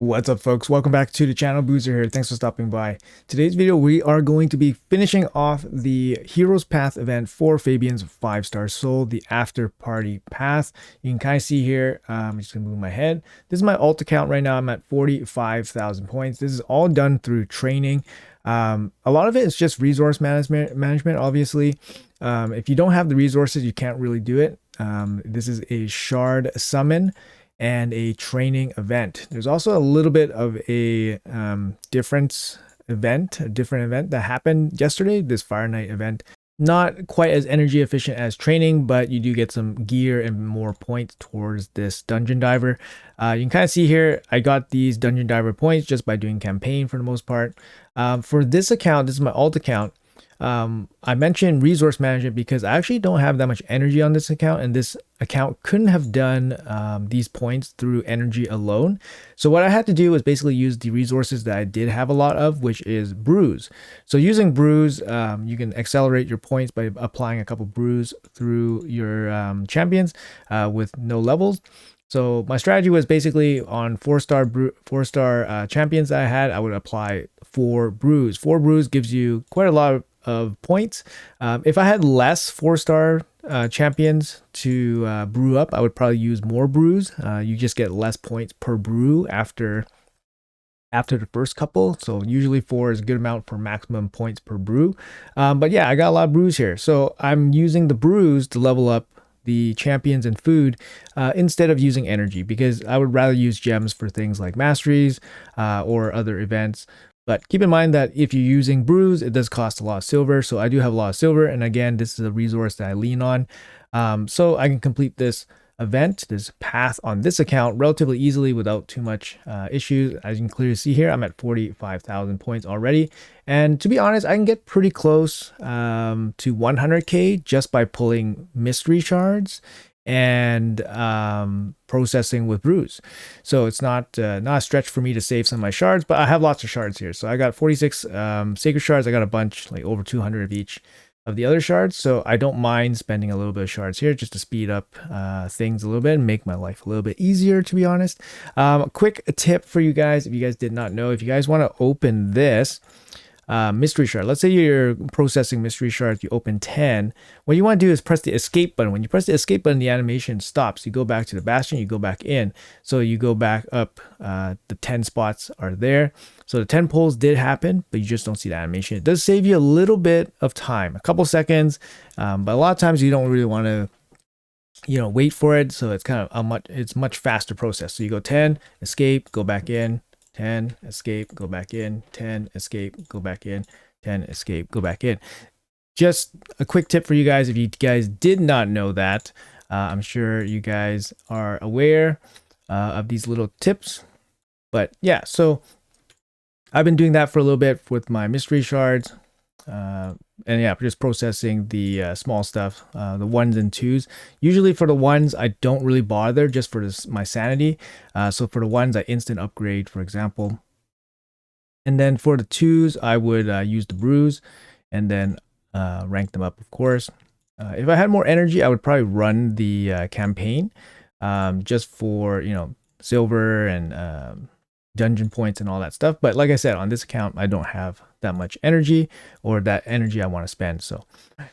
What's up, folks? Welcome back to the channel. Boozer here. Thanks for stopping by. Today's video, we are going to be finishing off the Heroes Path event for Fabian's 5-star Soul, the after party path. You can kind of see here, I'm just going to move my head. This is my alt account right now. I'm at 45,000 points. This is all done through training. A lot of it is just resource management, obviously. If you don't have the resources, you can't really do it. This is a shard summon and a training event. There's also a little bit of a different event that happened yesterday, this Fire Night event. Not quite as energy efficient as training, but you do get some gear and more points towards this dungeon diver. You can kind of see here, I got these dungeon diver points just by doing campaign for the most part. For this account, this is my alt account. I mentioned resource management because I actually don't have that much energy on this account, and this account couldn't have done these points through energy alone. So what I had to do was basically use the resources that I did have a lot of, which is brews. So using brews, you can accelerate your points by applying a couple brews through your champions with no levels. So my strategy was basically on four-star champions that I had, I would apply 4 brews. 4 brews gives you quite a lot of points. If I had less 4-star champions to brew up, I would probably use more brews. You just get less points per brew after the first couple. So usually 4 is a good amount for maximum points per brew. But yeah, I got a lot of brews here. So I'm using the brews to level up the champions and food instead of using energy, because I would rather use gems for things like masteries or other events. But keep in mind that if you're using brews, it does cost a lot of silver. So I do have a lot of silver. And again, this is a resource that I lean on. So I can complete this event, this path on this account relatively easily without too much issues. As you can clearly see here, I'm at 45,000 points already. And to be honest, I can get pretty close to 100k just by pulling mystery shards and processing with brews. So it's not a stretch for me to save some of my shards, but I have lots of shards here. So I got 46 sacred shards. I got a bunch, like over 200 of each of the other shards. So I don't mind spending a little bit of shards here just to speed up things a little bit and make my life a little bit easier, to be honest. Quick tip for you guys, if you guys did not know, if you guys want to open this mystery shard. Let's say you're processing mystery shards, you open 10. What you want to do is press the escape button. When you press the escape button, the animation stops. You go back to the bastion, you go back in. So you go back up, the 10 spots are there. So the 10 pulls did happen, but you just don't see the animation. It does save you a little bit of time, a couple seconds, but a lot of times you don't really want to wait for it. So it's kind of it's much faster process. So you go 10, escape, go back in, 10, escape, go back in, 10, escape, go back in, 10, escape, go back in. Just a quick tip for you guys, if you guys did not know that. I'm sure you guys are aware of these little tips. But yeah, so I've been doing that for a little bit with my mystery shards. And yeah, just processing the small stuff, the 1s and 2s. Usually for the 1s, I don't really bother just for my sanity. So for the 1s, I instant upgrade, for example. And then for the 2s, I would use the brews and then rank them up, of course. If I had more energy, I would probably run the campaign just for, silver and dungeon points and all that stuff. But like I said, on this account, I don't have that much energy or that energy I want to spend. So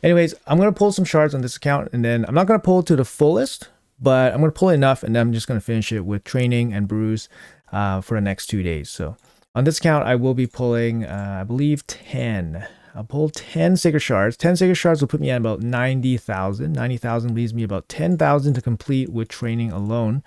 anyways, I'm going to pull some shards on this account, and then I'm not going to pull to the fullest, but I'm going to pull enough, and then I'm just going to finish it with training and brews for the next 2 days. So on this account, I will be pulling, I believe 10. I'll pull 10 sacred shards. 10 sacred shards will put me at about 90,000. 90,000 leaves me about 10,000 to complete with training alone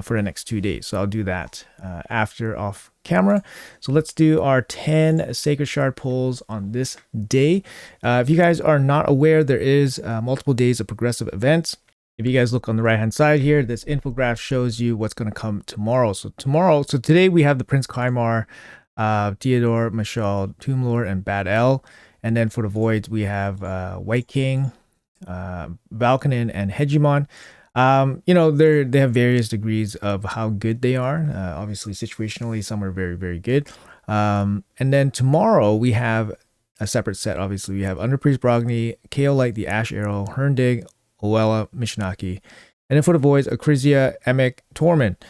for the next 2 days. So I'll do that after off camera. So let's do our 10 sacred shard pulls on this day. If you guys are not aware, there is multiple days of progressive events. If you guys look on the right hand side here, this infograph shows you what's going to come tomorrow. So today we have the Prince Kaimar, Theodore, Mashal, Tomb Lord, and Bad L. And then for the voids, we have White King, Valkanen, and Hegemon. They have various degrees of how good they are. Obviously, situationally, some are very, very good. And then tomorrow we have a separate set. Obviously, we have Underpriest Brogni, Kaolite, the Ash Arrow, Herndig, Oella, Mishinaki. And then for the voids, Acrizia, Emek, Torment.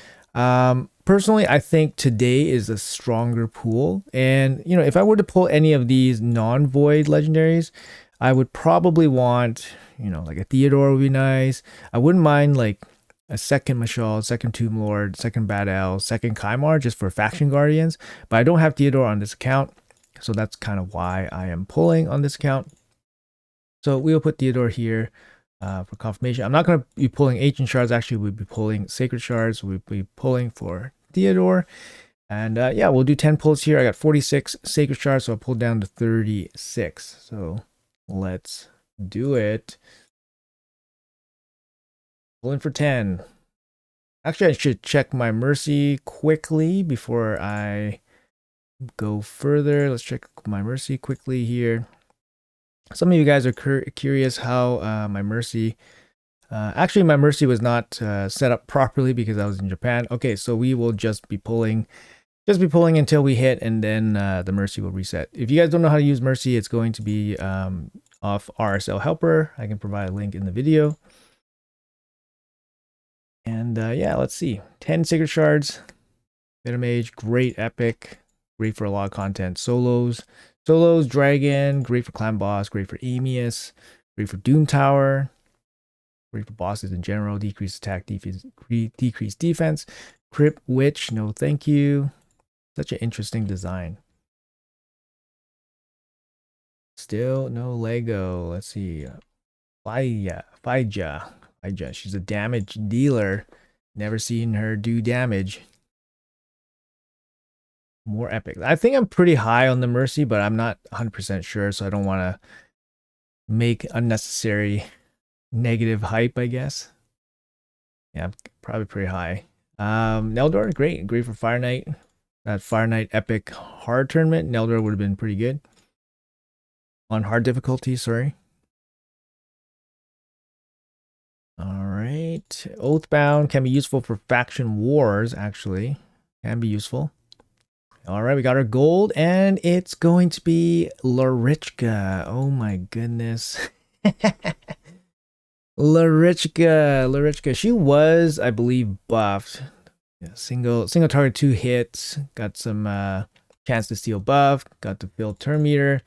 personally, I think today is a stronger pool. And, you know, if I were to pull any of these non-void legendaries, I would probably want, you know, like a Theodore would be nice. I wouldn't mind like a second Mashal, second Tomb Lord, second Bad L, second Kaimar just for faction guardians. But I don't have Theodore on this account. So that's kind of why I am pulling on this account. So we'll put Theodore here for confirmation. I'm not going to be pulling Ancient Shards. Actually, we'll be pulling Sacred Shards. We'll be pulling for Theodore. And yeah, we'll do 10 pulls here. I got 46 Sacred Shards, so I'll pull down to 36. So let's do it. Pulling for 10. Actually, I should check my Mercy quickly before I go further. Let's check my Mercy quickly here. Some of you guys are curious how my Mercy... actually, my Mercy was not set up properly because I was in Japan. Okay, so we will just be pulling until we hit, and then the Mercy will reset. If you guys don't know how to use Mercy, it's going to be off RSL Helper. I can provide a link in the video. And yeah, let's see. 10 Sacred Shards. Meta Mage, great epic. Great for a lot of content. Solos, Dragon, great for Clan Boss, great for Amius, great for Doom Tower, great for bosses in general, decrease attack, decrease defense. Crypt Witch, no thank you. Such an interesting design. Still no Lego. Let's see. Faija. She's a damage dealer. Never seen her do damage. More epic. I think I'm pretty high on the Mercy, but I'm not 100% sure, so I don't want to make unnecessary negative hype, I guess. Yeah, I'm probably pretty high. Neldor, great for Fire Knight. That Fire Knight epic hard tournament, Neldor would have been pretty good. On hard difficulty, sorry. Alright. Oathbound can be useful for faction wars, actually. Can be useful. Alright, we got our gold, and it's going to be Larichka. Oh my goodness. Larichka. She was, I believe, buffed. Yeah, single target 2 hits. Got some chance to steal buff. Got the fill turn meter.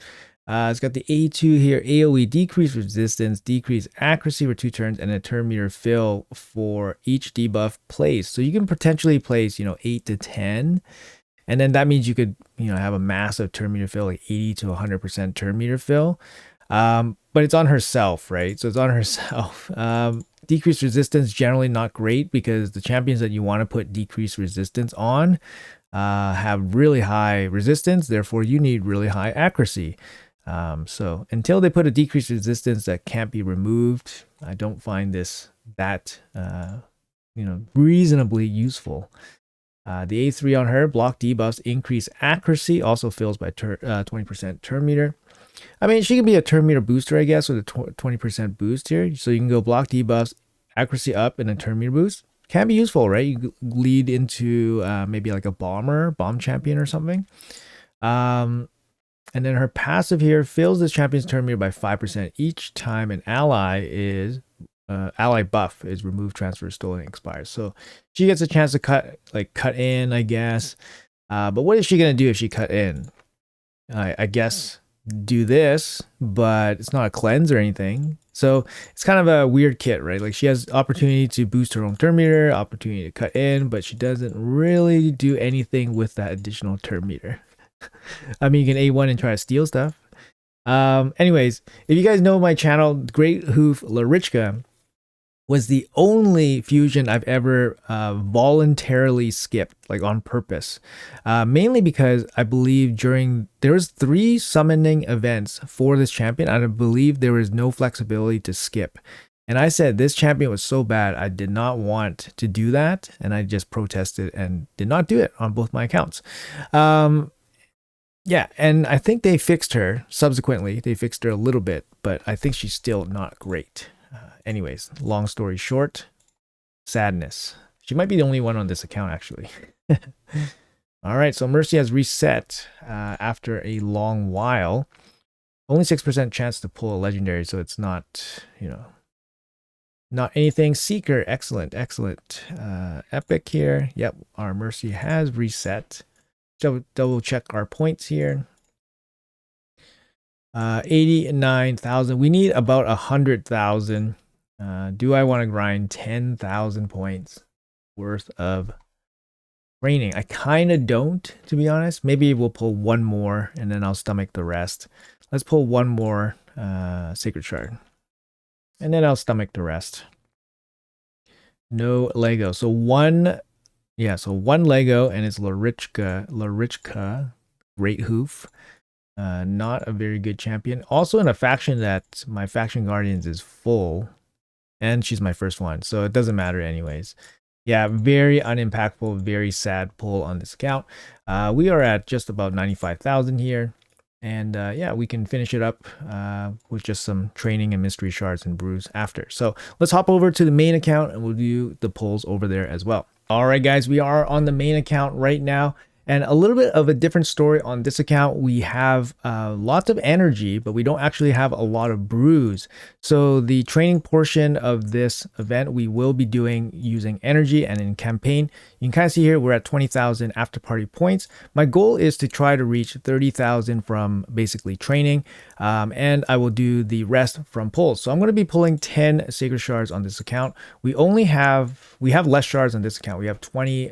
It's got the A2 here. AoE decrease resistance, decrease accuracy for 2 turns, and a turn meter fill for each debuff placed. So you can potentially place, 8 to 10. And then that means you could, have a massive turn meter fill, like 80 to 100% turn meter fill. But it's on herself, right? So it's on herself. Decreased resistance, generally not great because the champions that you want to put decreased resistance on have really high resistance. Therefore, you need really high accuracy. So until they put a decreased resistance that can't be removed, I don't find this that, reasonably useful. The A3 on her, block debuffs, increase accuracy, also fills by 20% turn meter. I mean, she can be a turn meter booster, I guess, with a 20% boost here. So you can go block debuffs, accuracy up, and a turn meter boost. Can be useful, right? You lead into maybe like a bomb champion or something. And then her passive here fills this champion's turn meter by 5% each time an ally buff is removed, transferred, stolen, and expires. So she gets a chance to cut in, I guess. But what is she gonna do if she cut in? I guess do this, but it's not a cleanse or anything. So it's kind of a weird kit, right? Like she has opportunity to boost her own turn meter, opportunity to cut in, but she doesn't really do anything with that additional turn meter. I mean, you can A1 and try to steal stuff. Anyways, if you guys know my channel, Great Hoof Larichka was the only fusion I've ever voluntarily skipped, like on purpose. Mainly because I believe there was 3 summoning events for this champion, and I believe there was no flexibility to skip. And I said this champion was so bad, I did not want to do that, and I just protested and did not do it on both my accounts. Yeah, and I think they fixed her subsequently. They fixed her a little bit, but I think she's still not great. Anyways, long story short, sadness. She might be the only one on this account, actually. All right, so Mercy has reset after a long while. Only 6% chance to pull a legendary, so it's not, Not anything. Seeker, excellent, excellent. Epic here. Yep, our mercy has reset. So double check our points here. 89,000. We need about 100,000. Do I want to grind 10,000 points worth of training? I kind of don't, to be honest. Maybe we'll pull one more and then I'll stomach the rest. Let's pull one more sacred shard. And then I'll stomach the rest. No Lego. So one Lego, and it's Larichka, Great Hoof. Not a very good champion. Also in a faction that my faction guardians is full, and she's my first one, so it doesn't matter anyways. Yeah, very unimpactful, very sad pull on this account. We are at just about 95,000 here. And yeah, we can finish it up with just some training and mystery shards and brews after. So let's hop over to the main account and we'll do the pulls over there as well. All right, guys, we are on the main account right now. And a little bit of a different story on this account. We have lots of energy, but we don't actually have a lot of brews. So the training portion of this event, we will be doing using energy and in campaign. You can kind of see here, we're at 20,000 after party points. My goal is to try to reach 30,000 from basically training. And I will do the rest from pulls. So I'm going to be pulling 10 sacred shards on this account. We have less shards on this account. We have 20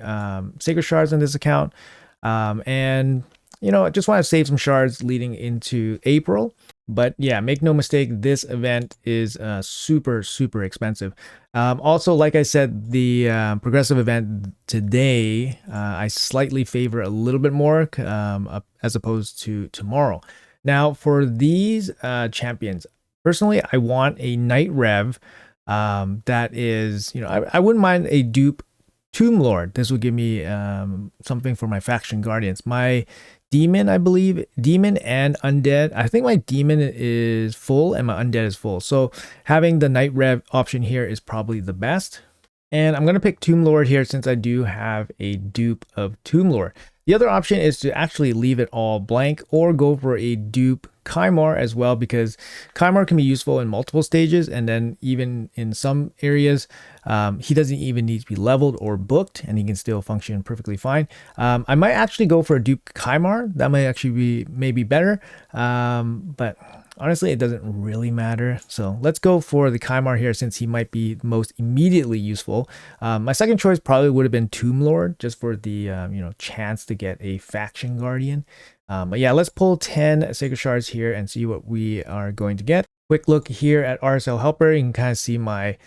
sacred shards on this account. And you know, I just want to save some shards leading into April. But yeah, make no mistake, this event is super, super expensive. Also, like I said, the progressive event today, I slightly favor a little bit more as opposed to tomorrow. Now, for these champions, personally, I want a Night Rev that is, you know, I wouldn't mind a dupe Tomb Lord. This will give me something for my faction guardians. My demon, I believe, demon and undead. I think my demon is full and my undead is full. So having the Night Rev option here is probably the best. And I'm going to pick Tomb Lord here since I do have a dupe of Tomb Lord. The other option is to actually leave it all blank or go for a dupe Kymar as well, because Kymar can be useful in multiple stages, and then even in some areas he doesn't even need to be leveled or booked and he can still function perfectly fine. I might actually go for a dupe Kymar. That might actually be maybe better, but honestly, it doesn't really matter. So let's go for the Kymar here since he might be most immediately useful. My second choice probably would have been Tomb Lord, just for the you know, chance to get a faction guardian. But yeah, let's pull 10 sacred shards here and see what we are going to get. Quick look here at RSL Helper. You can kind of see my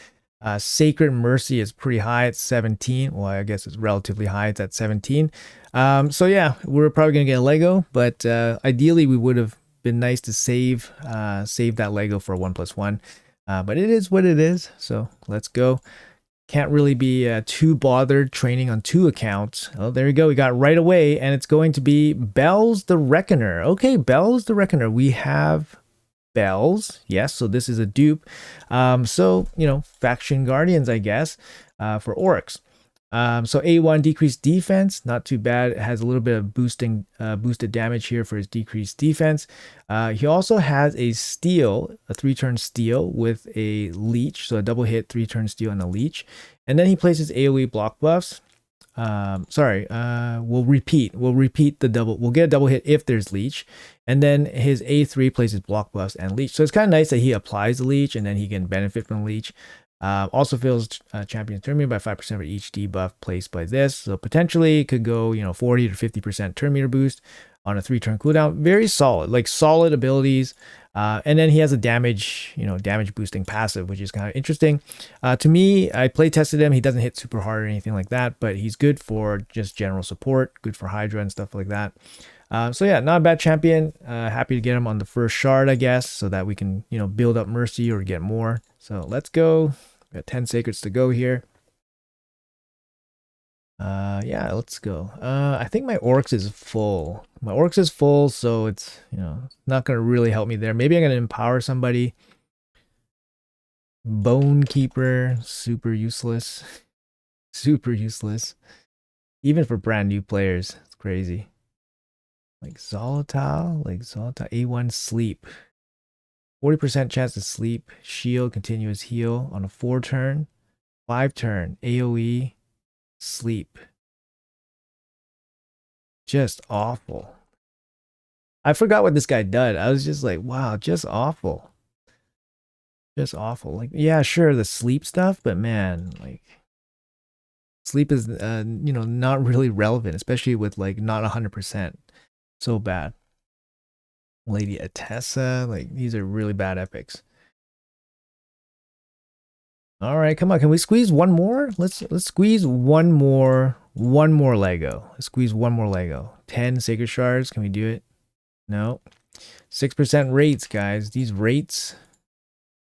Sacred Mercy is pretty high at 17. Well, I guess it's relatively high. It's at 17. So yeah, we're probably gonna get a Lego, but ideally we would have been nice to save that Lego for a 1+1. But it is what it is. So let's go. Can't really be too bothered training on 2 accounts. Oh, there we go. We got right away, and it's going to be Bells the Reckoner. Okay, Bells the Reckoner. We have Bells. Yes, so this is a dupe. So, you know, faction guardians, I guess, for orcs. So A1 decreased defense, not too bad. It has a little bit of boosted damage here for his decreased defense. He also has a steal, a 3-turn steal with a leech, so a double hit 3-turn steal and a leech. And then he places AoE block buffs. We'll repeat the double. We'll get a double hit if there's leech, and then his A3 places block buffs and leech. So it's kind of nice that he applies the leech and then he can benefit from the leech. Also fills champion's turn meter by 5% for each debuff placed by this. So potentially it could go, you know, 40 to 50% turn meter boost on a 3-turn cooldown. Very solid, like solid abilities. And then he has a damage boosting passive, which is kind of interesting. To me, I play tested him. He doesn't hit super hard or anything like that, but he's good for just general support, good for Hydra and stuff like that. So yeah, not a bad champion. Happy to get him on the first shard, I guess, so that we can, you know, build up mercy or get more. So let's go. Got 10 sacreds to go here. Yeah, let's go. I think my orcs is full. My orcs is full, so it's, you know, not gonna really help me there. Maybe I'm gonna empower somebody. Bone Keeper, super useless. Super useless. Even for brand new players. It's crazy. Like Zolotyle, A1 sleep. 40% chance to sleep, shield, continuous heal on a 4-turn, 5-turn, AoE, sleep. Just awful. I forgot what this guy did. I was just like, wow, just awful. Just awful. Like, yeah, sure, the sleep stuff, but man, like, sleep is, not really relevant, especially with like not 100%. So bad. Lady Atessa, like, these are really bad epics. All right, come on. Can we squeeze one more? Let's squeeze one more Lego. Let's squeeze one more Lego. 10 sacred shards. Can we do it? No. 6% rates, guys. These rates,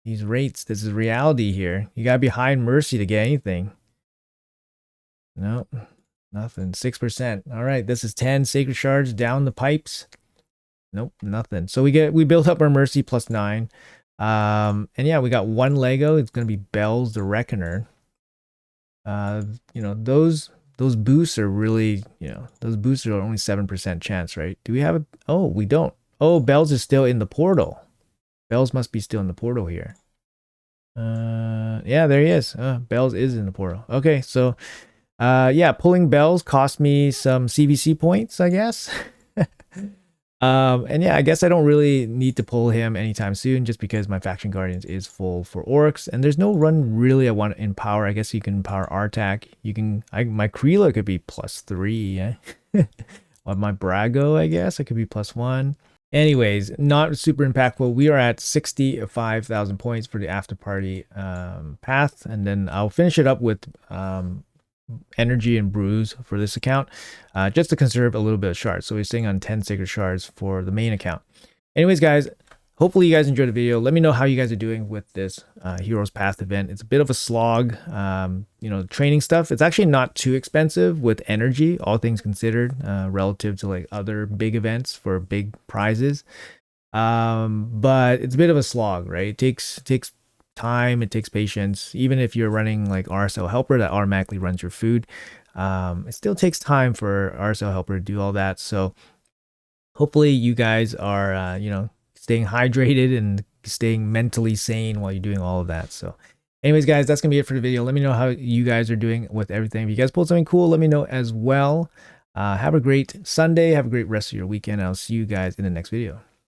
this is reality here. You gotta be high in mercy to get anything. No, nothing. 6%. All right, this is 10 sacred shards down the pipes. Nope, nothing. So we built up our mercy plus 9. And yeah, we got one Lego. It's gonna be Bells the Reckoner. Those boosts are really, those boosts are only 7% chance, right? Do we have a, oh, we don't. Oh, Bells is still in the portal. Bells must be still in the portal here. Yeah, there he is. Bells is in the portal. Okay, so yeah, pulling Bells cost me some CVC points, I guess. And yeah, I guess I don't really need to pull him anytime soon just because my Faction Guardians is full for orcs and there's no run really I want to empower. I guess you can empower Artak. You can, my Kreela could be +3. Yeah? On my Brago, I guess I could be +1. Anyways, not super impactful. We are at 65,000 points for the after party path, and then I'll finish it up with energy and brews for this account, just to conserve a little bit of shards. So we're staying on 10 sacred shards for the main account. Anyways, guys, hopefully you guys enjoyed the video. Let me know how you guys are doing with this Heroes Path event. It's a bit of a slog. Training stuff, it's actually not too expensive with energy, all things considered, relative to like other big events for big prizes. But it's a bit of a slog, right? It takes time, it takes patience. Even if you're running like RSL Helper that automatically runs your food, it still takes time for RSL Helper to do all that. So hopefully you guys are staying hydrated and staying mentally sane while you're doing all of that. So anyways, guys, that's gonna be it for the video. Let me know how you guys are doing with everything. If you guys pulled something cool, let me know as well. Have a great Sunday, have a great rest of your weekend. I'll see you guys in the next video.